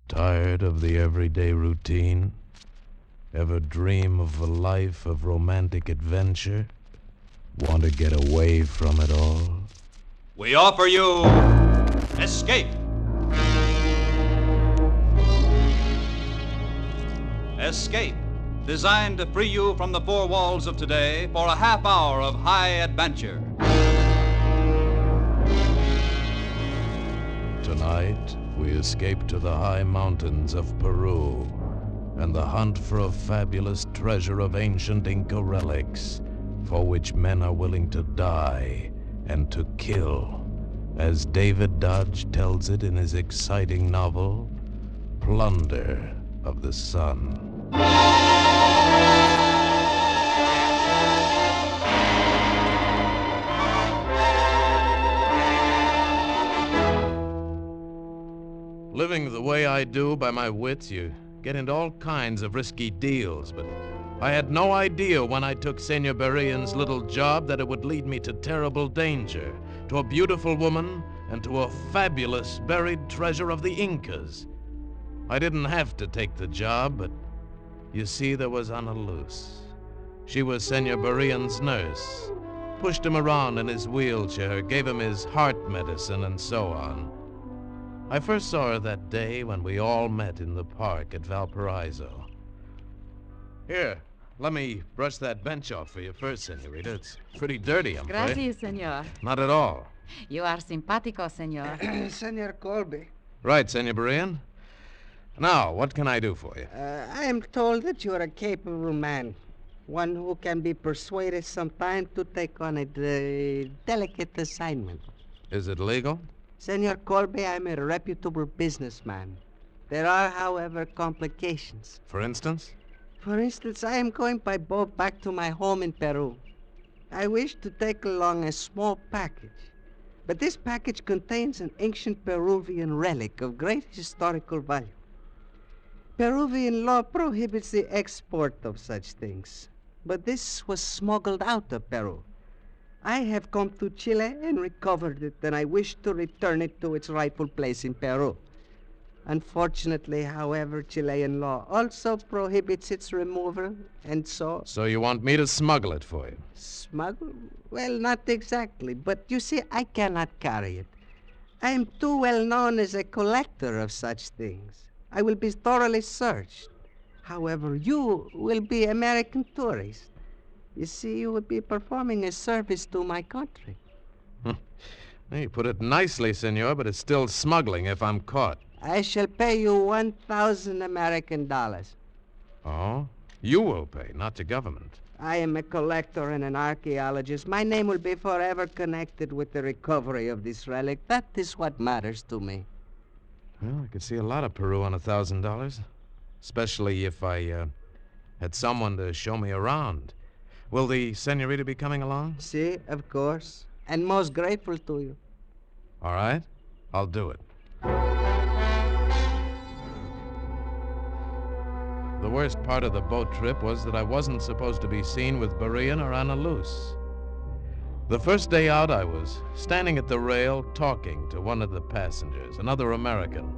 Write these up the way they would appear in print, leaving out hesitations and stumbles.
Tired of the everyday routine? Ever dream of a life of romantic adventure? Want to get away from it all? We offer you Escape. Escape, designed to free you from the four walls of today for a half hour of high adventure. Tonight, we escape to the high mountains of Peru and the hunt for a fabulous treasure of ancient Inca relics for which men are willing to die and to kill, as David Dodge tells it in his exciting novel, Plunder of the Sun. Living the way I do by my wits, you get into all kinds of risky deals, but I had no idea when I took Senor Berrien's little job that it would lead me to terrible danger, to a beautiful woman, and to a fabulous buried treasure of the Incas. I didn't have to take the job, but you see, there was Ana Luz. She was Senor Berrien's nurse, pushed him around in his wheelchair, gave him his heart medicine, and so on. I first saw her that day when we all met in the park at Valparaiso. Here, let me brush that bench off for you first, senorita. It's pretty dirty, I'm afraid. Gracias, senor. Not at all. You are simpático, senor. Senor Colby, Right, Senor Berrien. Now, what can I do for you? I am told that you are a capable man, one who can be persuaded sometime to take on a delicate assignment. Is it legal? Senor Colby, I am a reputable businessman. There are, however, complications. For instance? For instance, I am going by boat back to my home in Peru. I wish to take along a small package, but this package contains an ancient Peruvian relic of great historical value. Peruvian law prohibits the export of such things, but this was smuggled out of Peru. I have come to Chile and recovered it, and I wish to return it to its rightful place in Peru. Unfortunately, however, Chilean law also prohibits its removal, and so... So you want me to smuggle it for you? Smuggle? Well, not exactly, but you see, I cannot carry it. I am too well known as a collector of such things. I will be thoroughly searched. However, you will be American tourists. You see, you would be performing a service to my country. You put it nicely, senor, but it's still smuggling if I'm caught. I shall pay you 1,000 American dollars. Oh? You will pay, not the government. I am a collector and an archaeologist. My name will be forever connected with the recovery of this relic. That is what matters to me. Well, I could see a lot of Peru on $1,000, especially if I had someone to show me around. Will the senorita be coming along? See, of course. And most grateful to you. All right. I'll do it. The worst part of the boat trip was that I wasn't supposed to be seen with Berrien or Ana Luz. The first day out, I was standing at the rail talking to one of the passengers, another American,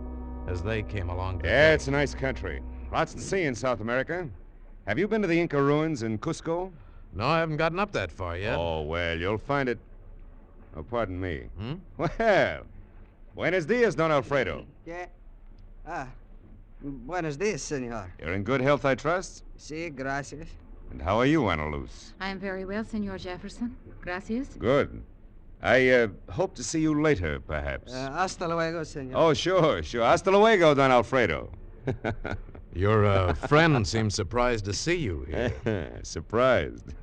as they came along. Yeah, it's a nice country. Lots to see in South America. Have you been to the Inca ruins in Cusco? No, I haven't gotten up that far yet. Oh, well, you'll find it... Oh, pardon me. Hmm? Well, buenos dias, Don Alfredo. Yeah. Buenos dias, senor. You're in good health, I trust? Sí, gracias. And how are you, Ana Luz? I am very well, Senor Jefferson. Gracias. Good. I hope to see you later, perhaps. Hasta luego, senor. Oh, sure. Hasta luego, Don Alfredo. Your friend seems surprised to see you here. Surprised?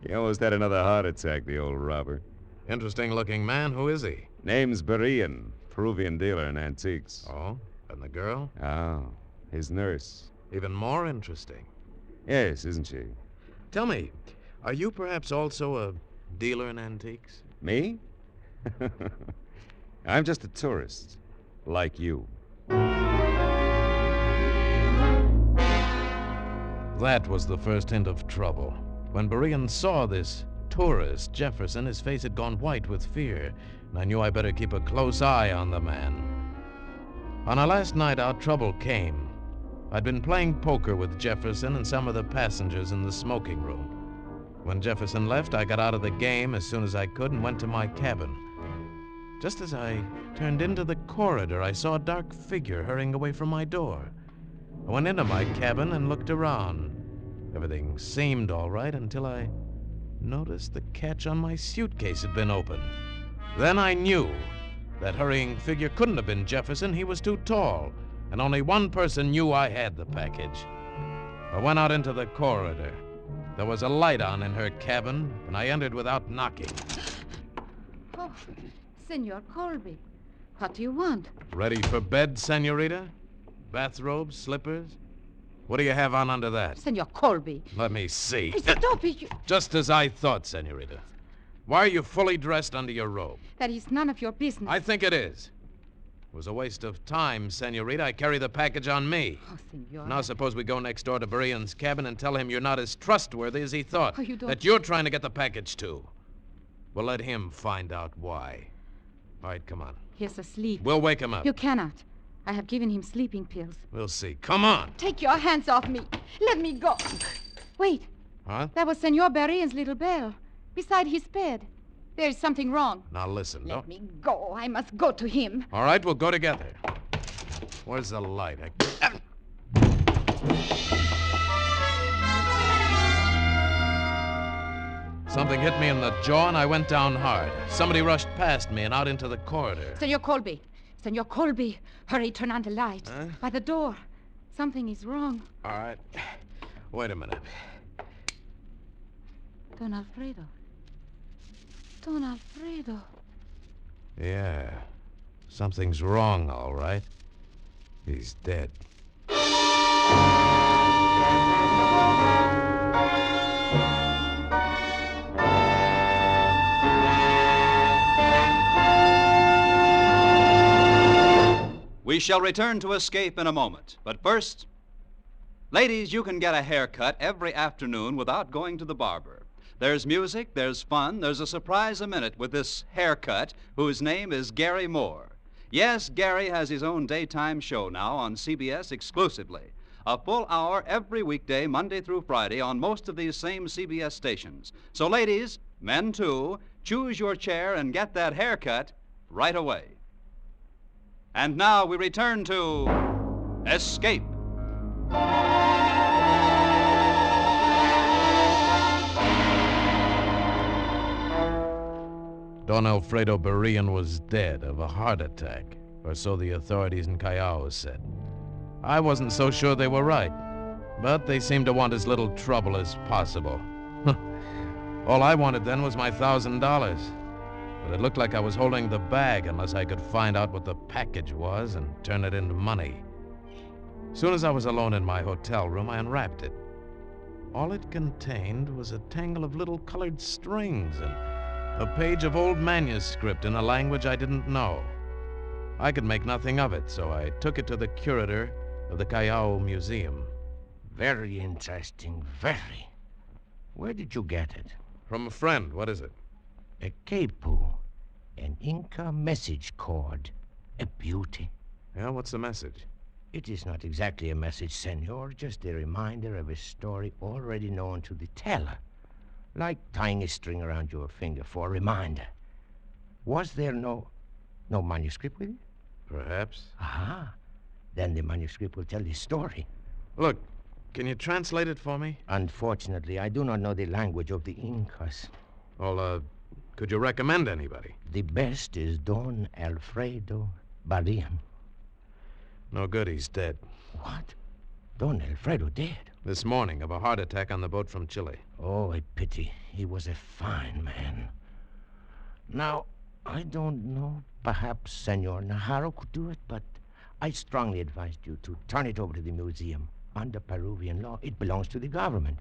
He almost had another heart attack, the old robber. Interesting-looking man. Who is he? Name's Berrien, Peruvian dealer in antiques. Oh, and the girl? Oh, his nurse. Even more interesting. Yes, isn't she? Tell me, are you perhaps also a dealer in antiques? Me? I'm just a tourist, like you. That was the first hint of trouble. When Berrien saw this tourist, Jefferson, his face had gone white with fear, and I knew I better keep a close eye on the man. On our last night out, trouble came. I'd been playing poker with Jefferson and some of the passengers in the smoking room. When Jefferson left, I got out of the game as soon as I could and went to my cabin. Just as I turned into the corridor, I saw a dark figure hurrying away from my door. I went into my cabin and looked around. Everything seemed all right until I noticed the catch on my suitcase had been opened. Then I knew that hurrying figure couldn't have been Jefferson. He was too tall, and only one person knew I had the package. I went out into the corridor. There was a light on in her cabin, and I entered without knocking. Oh, Senor Colby, what do you want? Ready for bed, senorita? Bathrobe, slippers? What do you have on under that? Senor Colby. Let me see. Stop it. Just as I thought, senorita. Why are you fully dressed under your robe? That is none of your business. I think it is. It was a waste of time, senorita. I carry the package on me. Oh, senor. Now suppose we go next door to Berean's cabin and tell him you're not as trustworthy as he thought. Oh, you don't... That you're trying to get the package, too. We'll let him find out why. All right, come on. He's asleep. We'll wake him up. You cannot. I have given him sleeping pills. We'll see. Come on. Take your hands off me. Let me go. Wait. Huh? That was Senor Berean's little bell. Beside his bed. There is something wrong. Now listen, Let me go. I must go to him. All right, we'll go together. Where's the light? Something hit me in the jaw, and I went down hard. Somebody rushed past me and out into the corridor. Senor Colby. Senor Colby. Hurry, turn on the light. Huh? By the door. Something is wrong. All right. Wait a minute. Don Alfredo. Don Alfredo. Yeah. Something's wrong, all right. He's dead. We shall return to Escape in a moment. But first, ladies, you can get a haircut every afternoon without going to the barber. There's music, there's fun, there's a surprise a minute with this haircut whose name is Gary Moore. Yes, Gary has his own daytime show now on CBS exclusively. A full hour every weekday, Monday through Friday, on most of these same CBS stations. So ladies, men too, choose your chair and get that haircut right away. And now we return to Escape. Don Alfredo Berean was dead of a heart attack, or so the authorities in Callao said. I wasn't so sure they were right, but they seemed to want as little trouble as possible. All I wanted then was my $1,000, but it looked like I was holding the bag unless I could find out what the package was and turn it into money. Soon as I was alone in my hotel room, I unwrapped it. All it contained was a tangle of little colored strings and a page of old manuscript in a language I didn't know. I could make nothing of it, so I took it to the curator of the Callao Museum. Very interesting, very. Where did you get it? From a friend. What is it? A capu, an Inca message cord. A beauty. Yeah, what's the message? It is not exactly a message, senor, just a reminder of a story already known to the teller. Like tying a string around your finger for a reminder. Was there no manuscript with it? Perhaps. Aha. Then the manuscript will tell the story. Look, can you translate it for me? Unfortunately, I do not know the language of the Incas. Well, could you recommend anybody? The best is Don Alfredo Berean. No good, he's dead. What? Don Alfredo dead? This morning of a heart attack on the boat from Chile. Oh, a pity. He was a fine man. Now, I don't know. Perhaps Senor Najarro could do it, but I strongly advised you to turn it over to the museum. Under Peruvian law, it belongs to the government.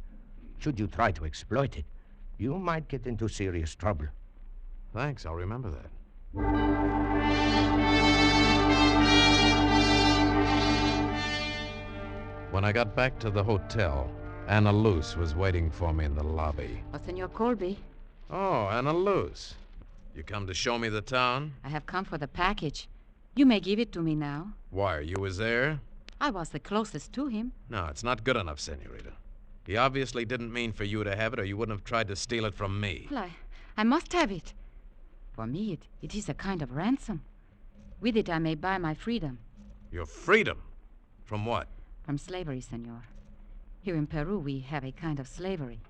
Should you try to exploit it, you might get into serious trouble. Thanks, I'll remember that. When I got back to the hotel, Anna Luce was waiting for me in the lobby. Oh, Senor Colby. Oh, Anna Luce. You come to show me the town? I have come for the package. You may give it to me now. Why, you was there? I was the closest to him. No, it's not good enough, Senorita. He obviously didn't mean for you to have it, or you wouldn't have tried to steal it from me. Well, I must have it. For me, it is a kind of ransom. With it, I may buy my freedom. Your freedom? From what? From slavery, senor. Here in Peru, we have a kind of slavery.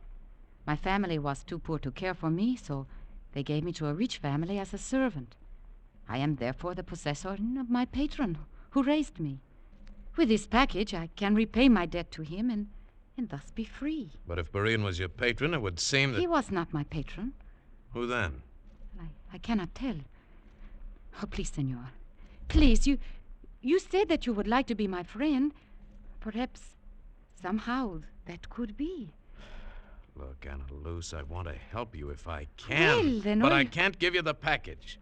My family was too poor to care for me, so they gave me to a rich family as a servant. I am therefore the possessor of my patron, who raised me. With this package, I can repay my debt to him and thus be free. But if Berean was your patron, it would seem that... He was not my patron. Who then? I cannot tell. Oh, please, senor. Please, you said that you would like to be my friend. Perhaps, somehow, that could be. Look, Ana Luz, I want to help you if I can. Well, then but I can't give you the package.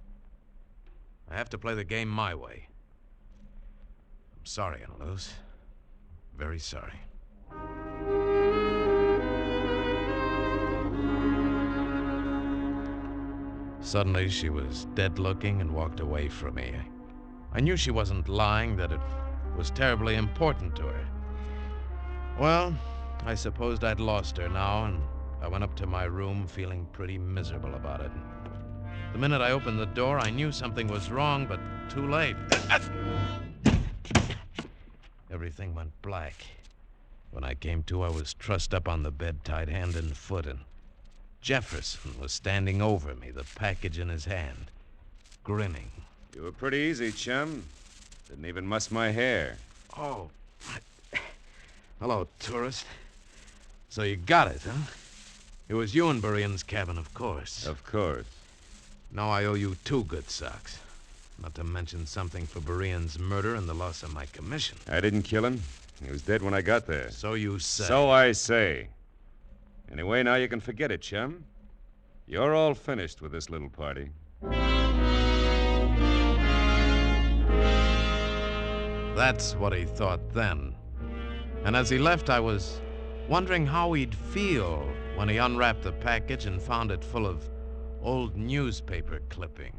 I have to play the game my way. I'm sorry, Ana Luz. Very sorry. Suddenly, she was dead-looking and walked away from me. I knew she wasn't lying, that it was terribly important to her. Well, I supposed I'd lost her now, and I went up to my room feeling pretty miserable about it. The minute I opened the door, I knew something was wrong, but too late. Everything went black. When I came to, I was trussed up on the bed, tied hand and foot, and Jefferson was standing over me, the package in his hand, grinning. You were pretty easy, chum. Didn't even muss my hair. Oh, hello, tourist. So you got it, huh? It was you in Berean's cabin, of course. Of course. Now I owe you 2 good socks. Not to mention something for Berean's murder and the loss of my commission. I didn't kill him. He was dead when I got there. So you say. So I say. Anyway, now you can forget it, chum. You're all finished with this little party. That's what he thought then. And as he left, I was wondering how he'd feel when he unwrapped the package and found it full of old newspaper clippings.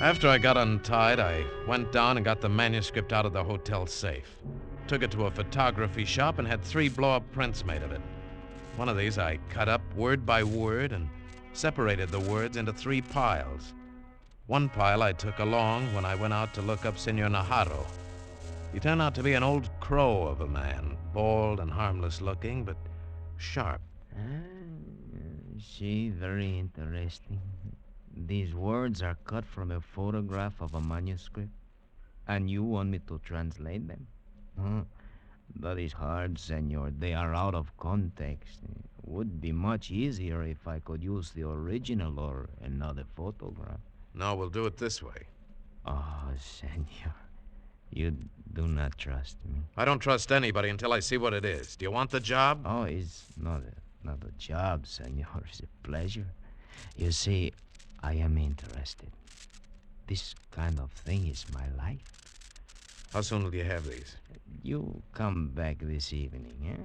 After I got untied, I went down and got the manuscript out of the hotel safe. Took it to a photography shop and had 3 blow-up prints made of it. One of these I cut up word by word and separated the words into 3 piles. One pile I took along when I went out to look up Senor Najarro. He turned out to be an old crow of a man, bald and harmless looking, but sharp. See, very interesting. These words are cut from a photograph of a manuscript, and you want me to translate them? That is hard, senor. They are out of context. It would be much easier if I could use the original or another photograph. No, we'll do it this way. Oh, senor, you do not trust me. I don't trust anybody until I see what it is. Do you want the job? Oh, it's not a job, senor. It's a pleasure. You see, I am interested. This kind of thing is my life. How soon will you have these? You come back this evening, eh?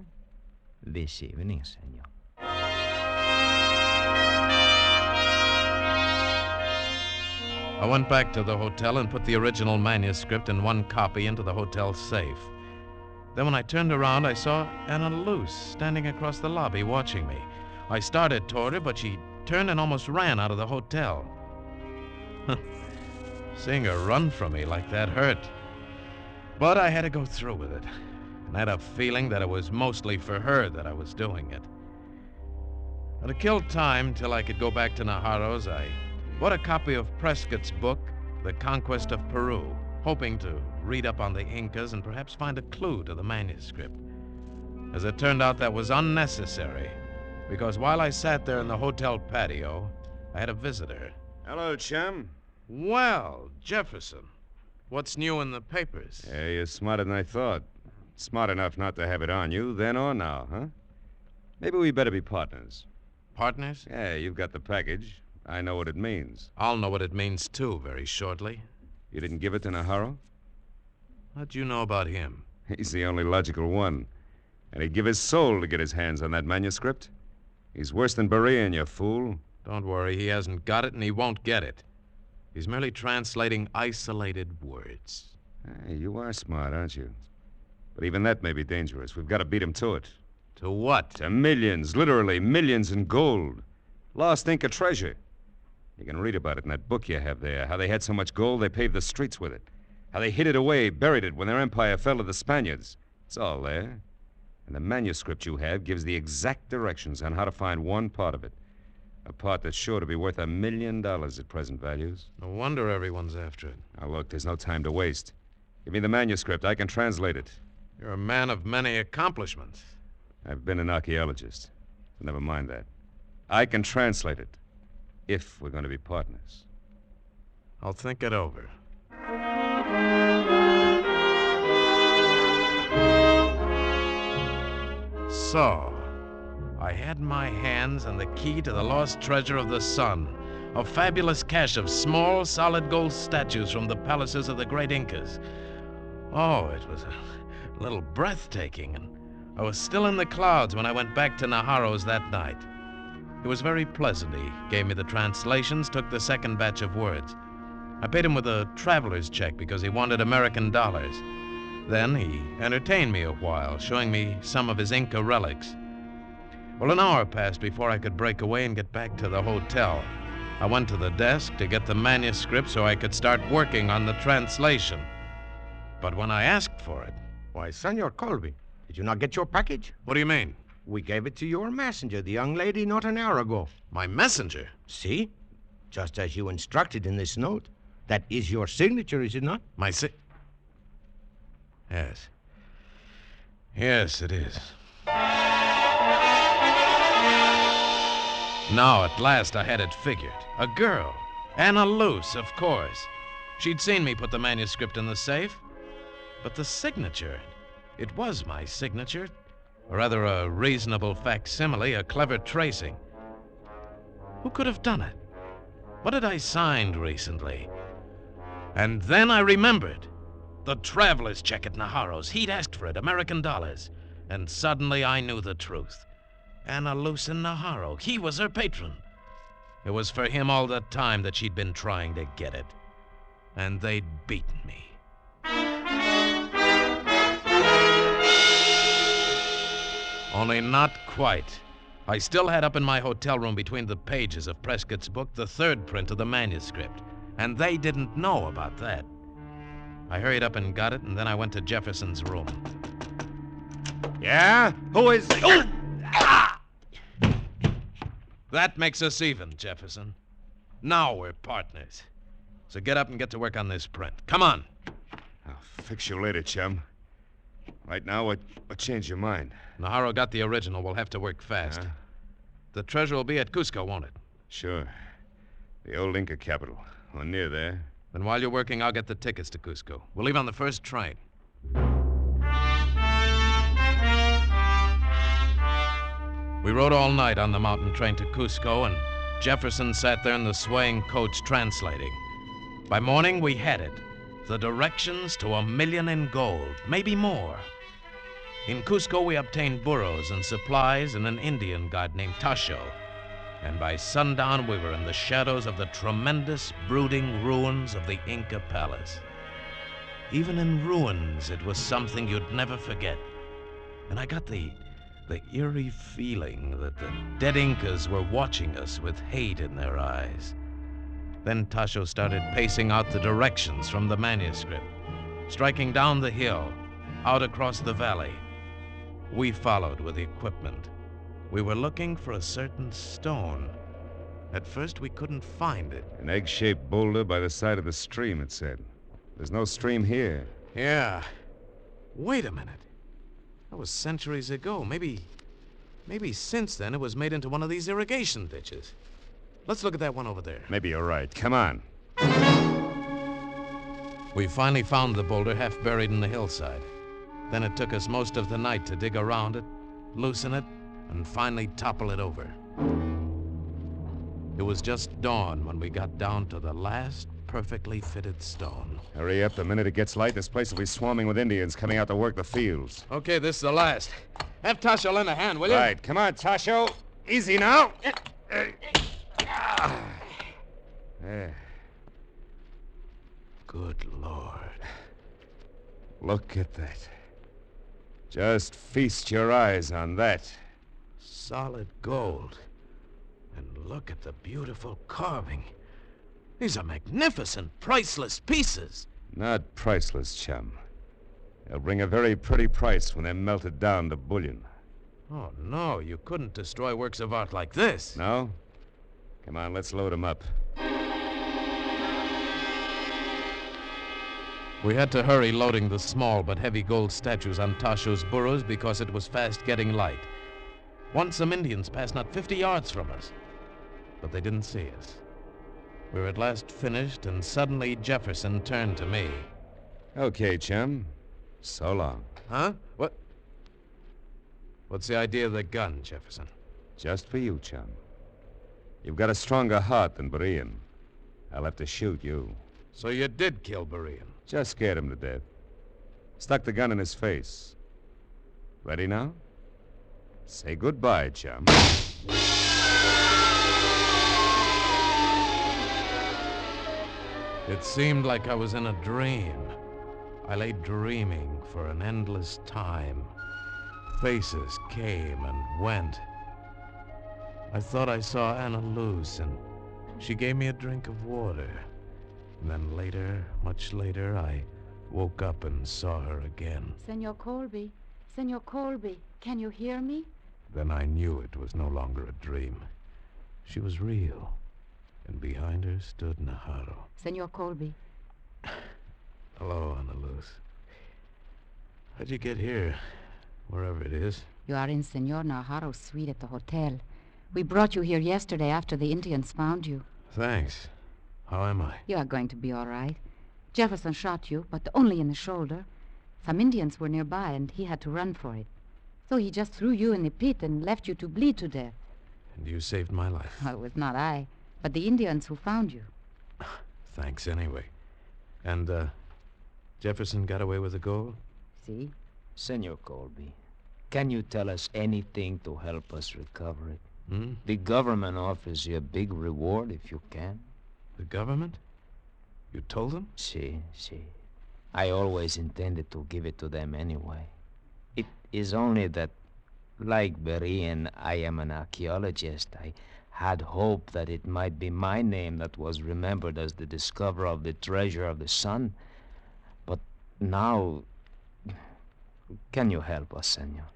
This evening, senor. I went back to the hotel and put the original manuscript and 1 copy into the hotel safe. Then when I turned around, I saw Ana Luz standing across the lobby watching me. I started toward her, but she turned and almost ran out of the hotel. Seeing her run from me like that hurt. But I had to go through with it. And I had a feeling that it was mostly for her that I was doing it. And to kill time till I could go back to Najarro's, I bought a copy of Prescott's book, The Conquest of Peru, hoping to read up on the Incas and perhaps find a clue to the manuscript. As it turned out, that was unnecessary, because while I sat there in the hotel patio, I had a visitor. Hello, chum. Well, Jefferson, what's new in the papers? Yeah, you're smarter than I thought. Smart enough not to have it on you, then or now, huh? Maybe we better be partners. Partners? Yeah, you've got the package. I know what it means. I'll know what it means, too, very shortly. You didn't give it to Najarro? How'd you know about him? He's the only logical one. And he'd give his soul to get his hands on that manuscript. He's worse than Berean, you fool. Don't worry, he hasn't got it and he won't get it. He's merely translating isolated words. Hey, you are smart, aren't you? But even that may be dangerous. We've got to beat him to it. To what? To millions, literally millions in gold. Lost Inca treasure. You can read about it in that book you have there, how they had so much gold they paved the streets with it. How they hid it away, buried it when their empire fell to the Spaniards. It's all there. And the manuscript you have gives the exact directions on how to find one part of it. A part that's sure to be worth $1 million at present values. No wonder everyone's after it. Now, look, there's no time to waste. Give me the manuscript. I can translate it. You're a man of many accomplishments. I've been an archaeologist. But never mind that. I can translate it. If we're going to be partners. I'll think it over. So, I had in my hands and the key to the lost treasure of the sun, a fabulous cache of small, solid gold statues from the palaces of the great Incas. Oh, it was a little breathtaking, and I was still in the clouds when I went back to Najarro's that night. It was very pleasant. He gave me the translations, took the second batch of words. I paid him with a traveler's check because he wanted American dollars. Then he entertained me a while, showing me some of his Inca relics. Well, an hour passed before I could break away and get back to the hotel. I went to the desk to get the manuscript so I could start working on the translation. But when I asked for it... Why, Senor Colby, did you not get your package? What do you mean? We gave it to your messenger, the young lady, not an hour ago. My messenger? See? Just as you instructed in this note. That is your signature, is it not? My Yes. Yes, it is. Now, at last, I had it figured. A girl. Anna Luce, of course. She'd seen me put the manuscript in the safe. But the signature, it was my signature. Or rather, a reasonable facsimile, a clever tracing. Who could have done it? What had I signed recently? And then I remembered. The traveler's check at Najarro's. He'd asked for it, American dollars. And suddenly I knew the truth. Anna Luce in Najarro. He was her patron. It was for him all the time that she'd been trying to get it. And they'd beaten me. Only not quite. I still had up in my hotel room between the pages of Prescott's book the third print of the manuscript. And they didn't know about that. I hurried up and got it, and then I went to Jefferson's room. Yeah? Who is... That makes us even, Jefferson. Now we're partners. So get up and get to work on this print. Come on. I'll fix you later, chum. Right now, what changed your mind? Najarro got the original. We'll have to work fast. Yeah? The treasure will be at Cusco, won't it? Sure. The old Inca capital. Or near there. Then while you're working, I'll get the tickets to Cusco. We'll leave on the first train. We rode all night on the mountain train to Cusco, and Jefferson sat there in the swaying coach translating. By morning, we had it. The directions to $1 million in gold, maybe more. In Cusco, we obtained burros and supplies and an Indian guide named Tasho. And by sundown, we were in the shadows of the tremendous, brooding ruins of the Inca palace. Even in ruins, it was something you'd never forget. And I got the eerie feeling that the dead Incas were watching us with hate in their eyes. Then Tasho started pacing out the directions from the manuscript, striking down the hill, out across the valley. We followed with equipment. We were looking for a certain stone. At first, we couldn't find it. An egg-shaped boulder by the side of the stream, it said. There's no stream here. Yeah. Wait a minute. That was centuries ago. Maybe since then it was made into one of these irrigation ditches. Let's look at that one over there. Maybe you're right. Come on. We finally found the boulder half buried in the hillside. Then it took us most of the night to dig around it, loosen it, and finally topple it over. It was just dawn when we got down to the last perfectly fitted stone. Hurry up. The minute it gets light, this place will be swarming with Indians coming out to work the fields. Okay, this is the last. Have Tasha lend a hand, will you? Right. Come on, Tasho. Easy now. Good Lord. Look at that. Just feast your eyes on that. Solid gold. And look at the beautiful carving. These are magnificent, priceless pieces. Not priceless, chum. They'll bring a very pretty price when they're melted down to bullion. Oh, no, you couldn't destroy works of art like this. No? Come on, let's load them up. We had to hurry loading the small but heavy gold statues on Tasho's burros because it was fast getting light. Once some Indians passed not 50 yards from us, but they didn't see us. We were at last finished, and suddenly Jefferson turned to me. Okay, chum. So long. Huh? What? What's the idea of the gun, Jefferson? Just for you, chum. You've got a stronger heart than Berean. I'll have to shoot you. So you did kill Berean? Just scared him to death. Stuck the gun in his face. Ready now? Say goodbye, chum. It seemed like I was in a dream. I lay dreaming for an endless time. Faces came and went. I thought I saw Anna Luce, and she gave me a drink of water. And then later, much later, I woke up and saw her again. Senor Colby, can you hear me? Then I knew it was no longer a dream. She was real. And behind her stood Najarro. Senor Colby. Hello, Ana Luz. How'd you get here? Wherever it is. You are in Senor Najarro's suite at the hotel. We brought you here yesterday after the Indians found you. Thanks. How am I? You are going to be all right. Jefferson shot you, but only in the shoulder. Some Indians were nearby, and he had to run for it. So he just threw you in the pit and left you to bleed to death. And you saved my life. Well, it was not I, but the Indians who found you. Thanks anyway. And, Jefferson got away with the gold? See? Senor Colby, can you tell us anything to help us recover it? Hmm? The government offers you a big reward if you can. The government? You told them? Si. I always intended to give it to them anyway. It is only that, like Berean, I am an archaeologist. I had hoped that it might be my name that was remembered as the discoverer of the treasure of the sun. But now, can you help us, senor?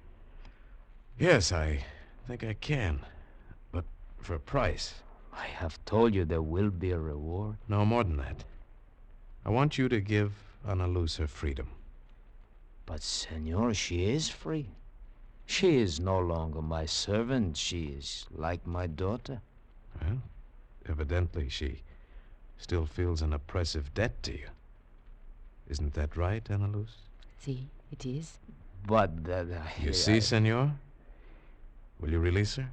Yes, I think I can. But for a price. I have told you there will be a reward. No, more than that. I want you to give Ana Luz her freedom. But, senor, she is free. She is no longer my servant. She is like my daughter. Well, evidently she still feels an oppressive debt to you. Isn't that right, Ana Luz? See, it is. But that You see, senor? Will you release her?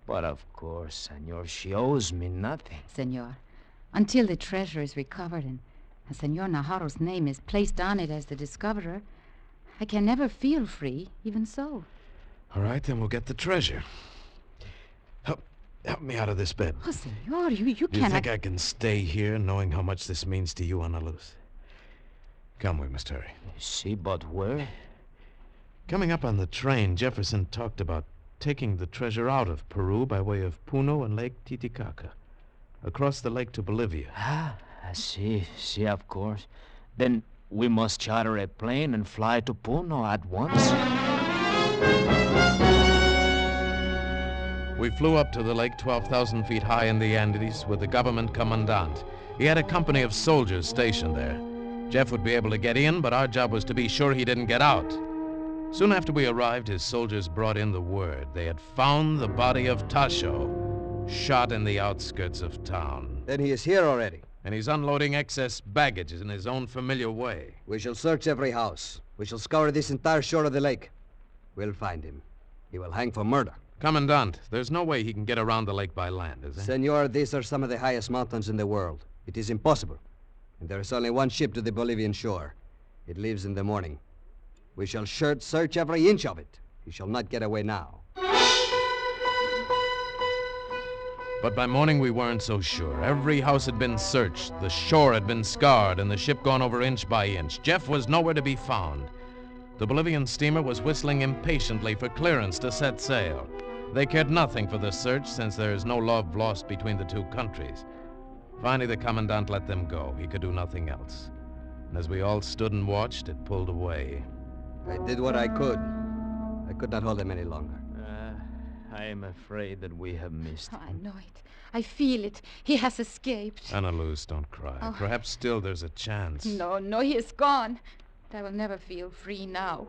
But of course, senor, she owes me nothing. Senor, until the treasure is recovered and Senor Najarro's name is placed on it as the discoverer, I can never feel free, even so. All right, then we'll get the treasure. Help me out of this bed. Oh, senor, you Do you cannot... think I can stay here knowing how much this means to you, Ana Luz? Come, we must hurry. See, but where? Coming up on the train, Jefferson talked about taking the treasure out of Peru by way of Puno and Lake Titicaca, across the lake to Bolivia. I see, of course. Then we must charter a plane and fly to Puno at once. We flew up to the lake 12,000 feet high in the Andes with the government commandant. He had a company of soldiers stationed there. Jeff would be able to get in, but our job was to be sure he didn't get out. Soon after we arrived, his soldiers brought in the word. They had found the body of Tasho, shot in the outskirts of town. Then he is here already. And he's unloading excess baggage in his own familiar way. We shall search every house. We shall scour this entire shore of the lake. We'll find him. He will hang for murder. Commandant, there's no way he can get around the lake by land, is there? Senor, these are some of the highest mountains in the world. It is impossible. And there is only one ship to the Bolivian shore. It leaves in the morning. We shall search every inch of it. He shall not get away now. But by morning we weren't so sure. Every house had been searched, the shore had been scoured, and the ship gone over inch by inch. Jeff was nowhere to be found. The Bolivian steamer was whistling impatiently for clearance to set sail. They cared nothing for the search, since there is no love lost between the two countries. Finally, the commandant let them go. He could do nothing else. And as we all stood and watched, it pulled away. I did what I could. I could not hold him any longer. I am afraid that we have missed Oh, I him. know it. I feel it. He has escaped. Anna Luz, don't cry. Oh. Perhaps still there's a chance. No, he is gone. I will never feel free now.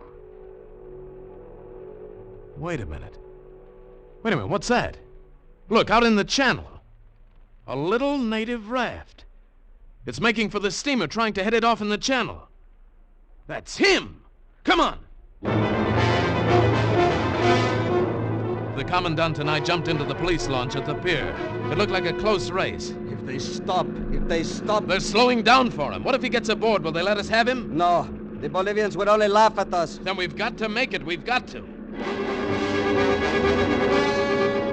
Wait a minute. What's that? Look, out in the channel. A little native raft. It's making for the steamer, trying to head it off in the channel. That's him! Come on! The commandant and I jumped into the police launch at the pier. It looked like a close race. If they stop. They're slowing down for him. What if he gets aboard? Will they let us have him? No, the Bolivians would only laugh at us. Then we've got to make it. We've got to.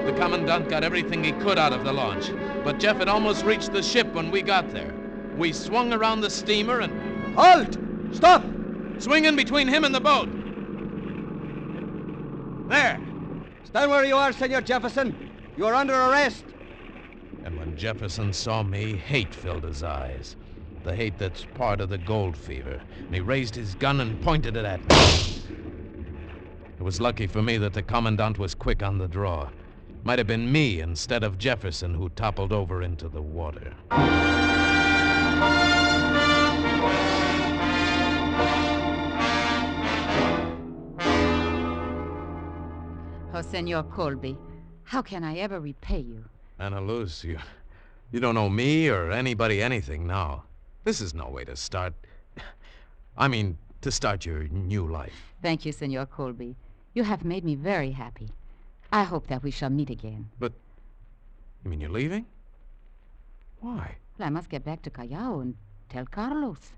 The commandant got everything he could out of the launch, but Jeff had almost reached the ship when we got there. We swung around the steamer and... Halt! Stop! Swing in between him and the boat. There! Stand where you are, Senor Jefferson. You are under arrest. And when Jefferson saw me, hate filled his eyes. The hate that's part of the gold fever. And he raised his gun and pointed it at me. It was lucky for me that the commandant was quick on the draw. Might have been me instead of Jefferson who toppled over into the water. Oh, Senor Colby, how can I ever repay you? Anna Luz, you don't owe me or anybody anything now. This is no way to start. I mean, to start your new life. Thank you, Senor Colby. You have made me very happy. I hope that we shall meet again. But, you mean you're leaving? Why? Well, I must get back to Callao and tell Carlos.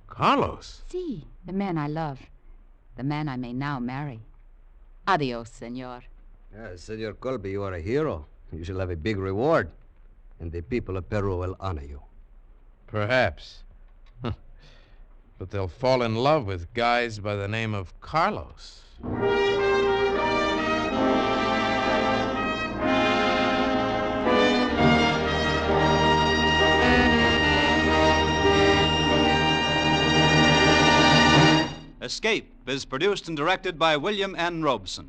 Carlos? Si, the man I love. The man I may now marry. Adios, senor. Senor Colby, you are a hero. You shall have a big reward. And the people of Peru will honor you. Perhaps. But they'll fall in love with guys by the name of Carlos. Escape is produced and directed by William N. Robeson.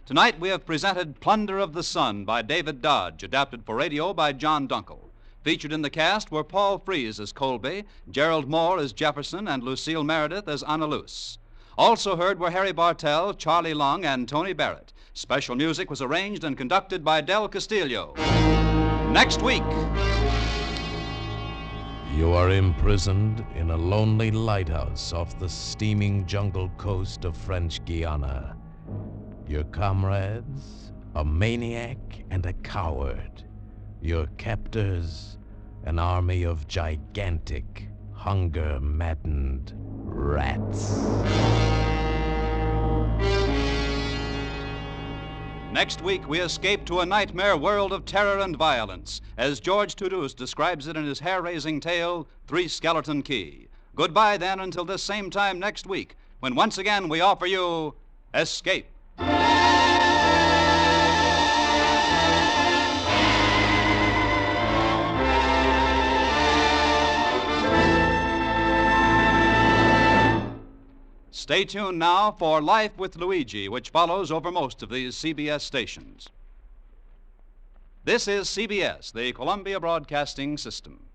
Tonight we have presented Plunder of the Sun by David Dodge, adapted for radio by John Dunkel. Featured in the cast were Paul Frees as Colby, Gerald Moore as Jefferson, and Lucille Meredith as Anna Luz. Also heard were Harry Bartell, Charlie Long, and Tony Barrett. Special music was arranged and conducted by Del Castillo. Next week... You are imprisoned in a lonely lighthouse off the steaming jungle coast of French Guiana. Your comrades, a maniac and a coward. Your captors, an army of gigantic, hunger-maddened rats. Next week, we escape to a nightmare world of terror and violence, as George Toulouse describes it in his hair-raising tale, Three Skeleton Key. Goodbye, then, until this same time next week, when once again we offer you Escape. Stay tuned now for Life with Luigi, which follows over most of these CBS stations. This is CBS, the Columbia Broadcasting System.